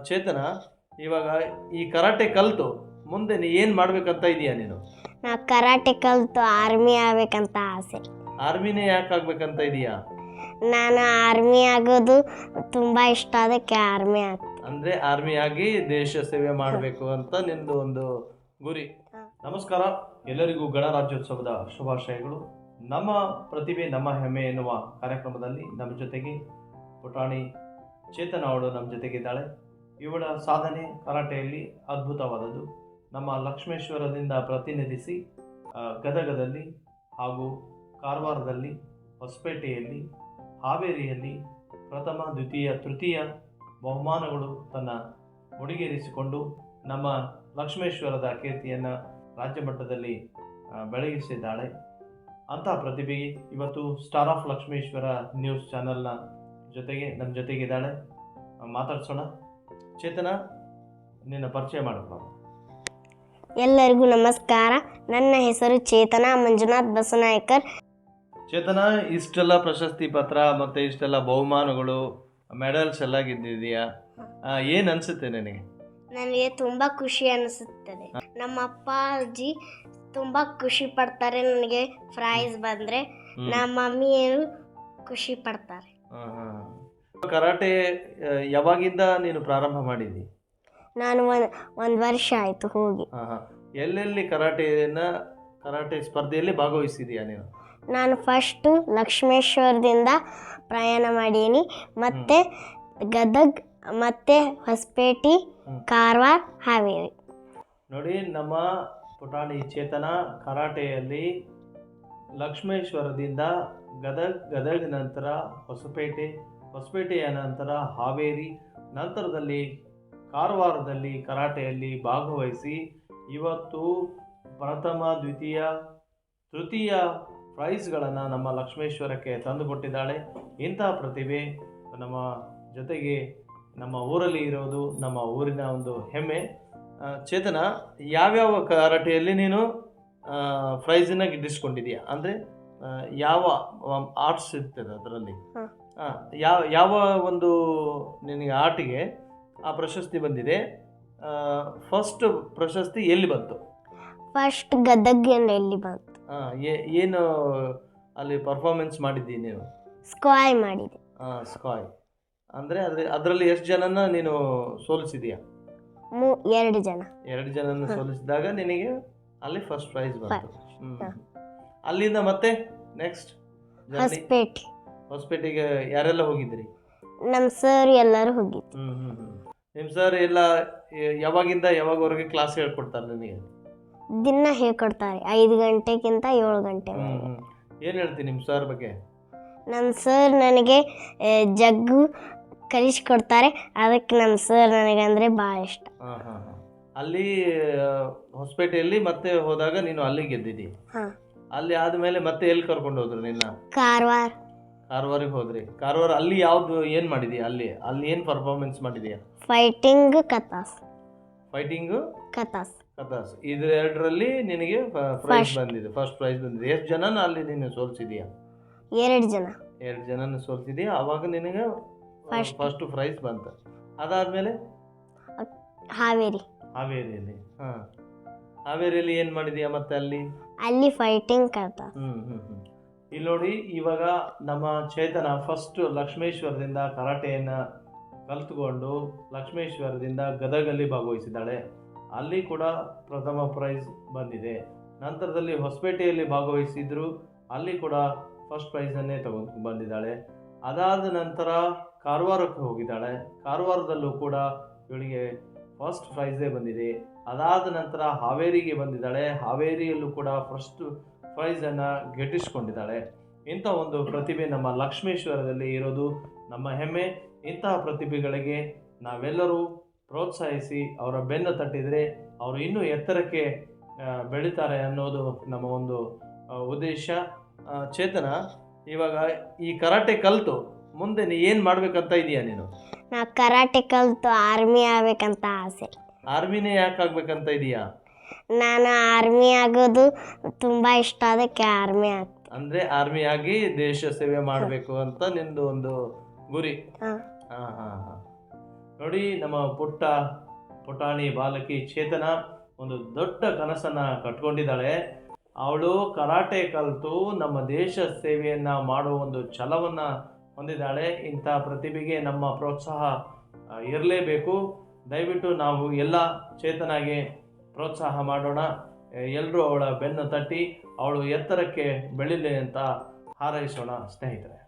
ಚೇತನ, ಇವಾಗ ಈ ಕರಾಟೆ ಕಲ್ತು ಮುಂದೆ ಏನು ಮಾಡ್ಬೇಕಂತ ಇದೀಯಾ ನೀನು? ನಾ ಕರಾಟೆ ಕಲ್ತು ಆರ್ಮಿ ಆಗ್ಬೇಕಂತ ಆಸೆ. ಆರ್ಮಿನೇ ಯಾಕೆ ಆಗ್ಬೇಕಂತ ಇದೀಯಾ? ನಾನು ಆರ್ಮಿ ಆಗೋದು ತುಂಬ ಇಷ್ಟ, ಅದಕ್ಕೆ ಆರ್ಮಿ ಅಂದರೆ ಆರ್ಮಿ ಆಗಿ ದೇಶ ಸೇವೆ ಮಾಡಬೇಕು ಅಂತ ನಿಂದು ಒಂದು ಗುರಿ. ನಮಸ್ಕಾರ, ಎಲ್ಲರಿಗೂ ಗಣರಾಜ್ಯೋತ್ಸವದ ಶುಭಾಶಯಗಳು. ನಮ್ಮ ಪ್ರತಿಭೆ ನಮ್ಮ ಹೆಮ್ಮೆ ಎನ್ನುವ ಕಾರ್ಯಕ್ರಮದಲ್ಲಿ ನಮ್ಮ ಜೊತೆಗೆ ಪುಟಾಣಿ ಚೇತನ ಅವಳು ನಮ್ಮ ಜೊತೆಗಿದ್ದಾಳೆ. ಇವಳ ಸಾಧನೆ ಕರಾಟೆಯಲ್ಲಿ ಅದ್ಭುತವಾದದ್ದು. ನಮ್ಮ ಲಕ್ಷ್ಮೇಶ್ವರದಿಂದ ಪ್ರತಿನಿಧಿಸಿ ಗದಗದಲ್ಲಿ ಹಾಗೂ ಕಾರವಾರದಲ್ಲಿ, ಹೊಸಪೇಟೆಯಲ್ಲಿ, ಹಾವೇರಿಯಲ್ಲಿ ಪ್ರಥಮ, ದ್ವಿತೀಯ, ತೃತೀಯ ಬಹುಮಾನಗಳು ತನ್ನ ಮುಡಿಗೇರಿಸಿಕೊಂಡು ನಮ್ಮ ಲಕ್ಷ್ಮೇಶ್ವರದ ಕೀರ್ತಿಯನ್ನು ರಾಜ್ಯ ಮಟ್ಟದಲ್ಲಿ ಬೆಳಗಿಸಿದ್ದಾಳೆ. ಅಂತಹ ಪ್ರತಿಭೆಗೆ ಇವತ್ತು ಸ್ಟಾರ್ ಆಫ್ ಲಕ್ಷ್ಮೇಶ್ವರ ನ್ಯೂಸ್ ಚಾನಲ್ನ ಜೊತೆಗೆ ನಮ್ಮ ಜೊತೆಗಿದ್ದಾಳೆ. ಮಾತಾಡ್ಸೋಣ. ಚೇತನ, ನಿನ್ನ ಪರಿಚಯ ಮಾಡ್ಕೊಳ್ಳೋಣ. ಎಲ್ಲರಿಗೂ ನಮಸ್ಕಾರ. ನನ್ನ ಹೆಸರು ಚೇತನ ಮಂಜುನಾಥ್ ಬಸನಾಯ್ಕರ್. ಚೇತನ, ಇಷ್ಟೆಲ್ಲ ಪ್ರಶಸ್ತಿ ಪತ್ರ ಮತ್ತು ಇಷ್ಟೆಲ್ಲ ಬಹುಮಾನಗಳು, ಮೆಡಲ್ಸ್ ಎಲ್ಲ ಗೆದ್ದಿದೆಯಾ? ಏನು ಅನಿಸುತ್ತೆ ನನಗೆ? ನನಗೆ ತುಂಬ ಖುಷಿ ಅನಿಸುತ್ತದೆ. ನಮ್ಮ ಅಪ್ಪ ಅಜ್ಜಿ ತುಂಬ ಖುಷಿ ಪಡ್ತಾರೆ ನನಗೆ ಪ್ರೈಸ್ ಬಂದರೆ. ನಮ್ಮ ಮಮ್ಮಿಯರು ಖುಷಿ ಪಡ್ತಾರೆ. ಕರಾಟೆ ಯಾವಾಗಿಂದ ನೀನು ಪ್ರಾರಂಭ ಮಾಡಿದಿ? ನಾನು ಒಂದು ವರ್ಷ ಆಯಿತು ಹೋಗಿ. ಎಲ್ಲೆಲ್ಲಿ ಕರಾಟೆ ಸ್ಪರ್ಧೆಯಲ್ಲಿ ಭಾಗವಹಿಸಿದೀಯಾ ನೀನು? ನಾನು ಫಸ್ಟು ಲಕ್ಷ್ಮೇಶ್ವರದಿಂದ ಪ್ರಯಾಣ ಮಾಡೀನಿ, ಮತ್ತು ಗದಗ್, ಮತ್ತು ಹೊಸಪೇಟೆ, ಕಾರವಾರ, ಹಾವೇರಿ. ನೋಡಿ, ನಮ್ಮ ಪುಟಾಣಿ ಚೇತನ ಕರಾಟೆಯಲ್ಲಿ ಲಕ್ಷ್ಮೇಶ್ವರದಿಂದ ಗದಗ್ ನಂತರ ಹೊಸಪೇಟೆಯ ನಂತರ ಹಾವೇರಿ, ನಂತರದಲ್ಲಿ ಕಾರವಾರದಲ್ಲಿ ಕರಾಟೆಯಲ್ಲಿ ಭಾಗವಹಿಸಿ ಇವತ್ತು ಪ್ರಥಮ, ದ್ವಿತೀಯ, ತೃತೀಯ ಪ್ರೈಸ್ಗಳನ್ನು ನಮ್ಮ ಲಕ್ಷ್ಮೇಶ್ವರಕ್ಕೆ ತಂದುಕೊಟ್ಟಿದ್ದಾಳೆ. ಇಂತಹ ಪ್ರತಿಭೆ ನಮ್ಮ ಜೊತೆಗೆ ನಮ್ಮ ಊರಲ್ಲಿ ಇರೋದು ನಮ್ಮ ಊರಿನ ಒಂದು ಹೆಮ್ಮೆ. ಚೇತನ, ಯಾವ್ಯಾವ ಕರಾಟೆಯಲ್ಲಿ ನೀನು ಪ್ರೈಸನ್ನು ಗಿಟ್ಟಿಸ್ಕೊಂಡಿದೆಯಾ? ಅಂದರೆ ಯಾವ ಆರ್ಟ್ಸ್ ಇರ್ತದೆ ಅದರಲ್ಲಿ, ಯಾವ ಒಂದು ನಿನಗೆ ಆರ್ಟಿಗೆ ಆ ಪ್ರಶಸ್ತಿ ಬಂದಿದೆ? ಫಸ್ಟ್ ಪ್ರಶಸ್ತಿ ಎಲ್ಲಿ ಬಂತು? ಫಸ್ಟ್ ಗದಗಿನಲ್ಲಿ ಬಂತು. ಏನು ಅಲ್ಲಿ ಪರ್ಫಾರ್ಮೆನ್ಸ್ ಮಾಡಿದ್ದೀನಿ ನೀನು? ಸ್ಕ್ವಾಯ್ ಮಾಡಿದೆ. ಸ್ಕ್ವಾಯ್ ಅಂದರೆ ಅದರಲ್ಲಿ ಎಷ್ಟು ಜನನ ನೀನು ಸೋಲಿಸಿದೀಯಾ? 2 ಜನ. 2 ಜನನ ಸೋಲಿಸಿದಾಗ ನಿನಗೆ ಅಲ್ಲಿ ಫಸ್ಟ್ ಪ್ರೈಸ್ ಬಂತು. ಅಲ್ಲಿಂದ ಮತ್ತೆ ನೆಕ್ಸ್ಟ್ ಹೊಸಪೇಟೆಗೆ ಯಾರೆಲ್ಲ ಹೋಗಿದ್ರಿ? ನಮ್ಮ ಸರ್ ಎಲ್ಲರೂ ಹೋಗಿದ್ರು. ನಿಮ್ಮ ಸರ್ ಎಲ್ಲ ಯಾವಾಗಿಂದ ಯಾವಾಗವರೆಗೆ ಕ್ಲಾಸ್ ಹೇಳ್ಕೊಡ್ತಾರೆ ನಿನಗೆ? ದಿನ ಹೇಳ್ಕೊಡ್ತಾರೆ, 5 ಗಂಟೆಗಿಂತ 7 ಗಂಟೆ. ಏನು ಹೇಳ್ತೀನಿ ನಿಮ್ಮ ಸರ್ ಬಗ್ಗೆ? ನಮ್ಮ ಸರ್ ನನಗೆ ಜಗ್ಗು ಕಲಿಸ್ಕೊಡ್ತಾರೆ, ಅದಕ್ಕೆ ನಮ್ಮ ಸರ್ ನನಗಂದರೆ ಭಾಳ ಇಷ್ಟ. ಅಲ್ಲಿ ಹೊಸಪೇಟೆಯಲ್ಲಿ ಮತ್ತೆ ಹೋದಾಗ ನೀನು ಅಲ್ಲಿ ಗೆದ್ದಿದ್ದಿ. ಅಲ್ಲಿ ಆದಮೇಲೆ ಮತ್ತೆ ಎಲ್ಲಿ ಕರ್ಕೊಂಡು ಹೋದ್ರು ನಿನ್ನ? ಕಾರವಾರಿಗೆ ಹೋದ್ರಿ. ಕಾರವಾರ ಅಲ್ಲಿ ಏನು ಮಾಡಿದೀಯ? ಅಲ್ಲಿ ಏನು ಪರ್ಫಾರ್ಮೆನ್ಸ್ ಮಾಡಿದೀಯಾ? ಫೈಟಿಂಗ್, ಕತಾಸ್. ಇದೆರಡರಲ್ಲಿ ನಿನಗೆ ಪ್ರೈಸ್ ಬಂದಿದೆ, ಫಸ್ಟ್ ಪ್ರೈಸ್ ಬಂದಿದೆ. ಎಷ್ಟು ಜನನ ಅಲ್ಲಿ ನೀನು ಸೋಲ್ಸಿದೀಯಾ? 2 ಜನ. 2 ಜನನ ಸೋಲ್ಸಿದೀಯಾ, ಅವಾಗ ನಿನಗೆ ಫಸ್ಟ್ ಪ್ರೈಸ್ ಬಂತು. ಅದಾದ್ಮೇಲೆ ಹಾವೇರಿಯಲ್ಲಿ ಹಾವೇರಿಯಲ್ಲಿ ಏನು ಮಾಡಿದೀಯಾ ಮತ್ತೆ ಅಲ್ಲಿ? ಫೈಟಿಂಗ್ ಕತಾಸ್. ಇಲ್ಲಿ ನೋಡಿ, ಇವಾಗ ನಮ್ಮ ಚೇತನ ಫಸ್ಟ್ ಲಕ್ಷ್ಮೇಶ್ವರದಿಂದ ಕರಾಟೆಯನ್ನು ಕಲ್ತ್ಕೊಂಡು ಲಕ್ಷ್ಮೇಶ್ವರದಿಂದ ಗದಗಲ್ಲಿ ಭಾಗವಹಿಸಿದ್ದಾಳೆ. ಅಲ್ಲಿ ಕೂಡ ಪ್ರಥಮ ಪ್ರೈಸ್ ಬಂದಿದೆ. ನಂತರದಲ್ಲಿ ಹೊಸಪೇಟೆಯಲ್ಲಿ ಭಾಗವಹಿಸಿದ್ರು, ಅಲ್ಲಿ ಕೂಡ ಫಸ್ಟ್ ಪ್ರೈಸನ್ನೇ ತಗೊಂಡು ಬಂದಿದ್ದಾಳೆ. ಅದಾದ ನಂತರ ಕಾರವಾರಕ್ಕೆ ಹೋಗಿದ್ದಾಳೆ. ಕಾರವಾರದಲ್ಲೂ ಕೂಡ ಇವಳಿಗೆ ಫಸ್ಟ್ ಪ್ರೈಸೇ ಬಂದಿದೆ. ಅದಾದ ನಂತರ ಹಾವೇರಿಗೆ ಬಂದಿದ್ದಾಳೆ. ಹಾವೇರಿಯಲ್ಲೂ ಕೂಡ ಫಸ್ಟ್ ಪ್ರೈಸನ್ನು ಗಿಟ್ಟಿಸ್ಕೊಂಡಿದ್ದಾಳೆ. ಇಂಥ ಒಂದು ಪ್ರತಿಭೆ ನಮ್ಮ ಲಕ್ಷ್ಮೇಶ್ವರದಲ್ಲಿ ಇರೋದು ನಮ್ಮ ಹೆಮ್ಮೆ. ಇಂತಹ ಪ್ರತಿಭೆಗಳಿಗೆ ನಾವೆಲ್ಲರೂ ಪ್ರೋತ್ಸಾಹಿಸಿ ಅವರ ಬೆನ್ನು ತಟ್ಟಿದರೆ ಅವರು ಇನ್ನೂ ಎತ್ತರಕ್ಕೆ ಬೆಳೀತಾರೆ ಅನ್ನೋದು ನಮ್ಮ ಒಂದು ಉದ್ದೇಶ. ಚೇತನ, ಇವಾಗ ಈ ಕರಾಟೆ ಕಲ್ತು ಮುಂದೆ ಏನು ಮಾಡ್ಬೇಕಂತ ಇದೀಯಾ ನೀನು? ನಾ ಕರಾಟೆ ಕಲ್ತು ಆರ್ಮಿ ಆಗ್ಬೇಕಂತ ಆಸೆ. ಆರ್ಮಿನೇ ಯಾಕೆ ಆಗ್ಬೇಕಂತ ಇದೀಯಾ? ನಾನು ಆರ್ಮಿ ಆಗೋದು ತುಂಬ ಇಷ್ಟ, ಅದಕ್ಕೆ ಆರ್ಮಿ ಅಂದರೆ ಆರ್ಮಿ ಆಗಿ ದೇಶ ಸೇವೆ ಮಾಡಬೇಕು ಅಂತ ನಿಂದು ಒಂದು ಗುರಿ. ನೋಡಿ, ನಮ್ಮ ಪುಟಾಣಿ ಬಾಲಕಿ ಚೇತನ ಒಂದು ದೊಡ್ಡ ಕನಸನ್ನು ಕಟ್ಕೊಂಡಿದ್ದಾಳೆ. ಅವಳು ಕರಾಟೆ ಕಲಿತು ನಮ್ಮ ದೇಶ ಸೇವೆಯನ್ನು ಮಾಡುವ ಒಂದು ಛಲವನ್ನು ಹೊಂದಿದ್ದಾಳೆ. ಇಂಥ ಪ್ರತಿಭೆಗೆ ನಮ್ಮ ಪ್ರೋತ್ಸಾಹ ಇರಲೇಬೇಕು. ದಯವಿಟ್ಟು ನಾವು ಎಲ್ಲ ಚೇತನಾಗೆ ಪ್ರೋತ್ಸಾಹ ಮಾಡೋಣ. ಎಲ್ಲರೂ ಅವಳ ಬೆನ್ನು ತಟ್ಟಿ ಅವಳು ಎತ್ತರಕ್ಕೆ ಬೆಳೀಲಿ ಅಂತ ಹಾರೈಸೋಣ ಸ್ನೇಹಿತರೆ.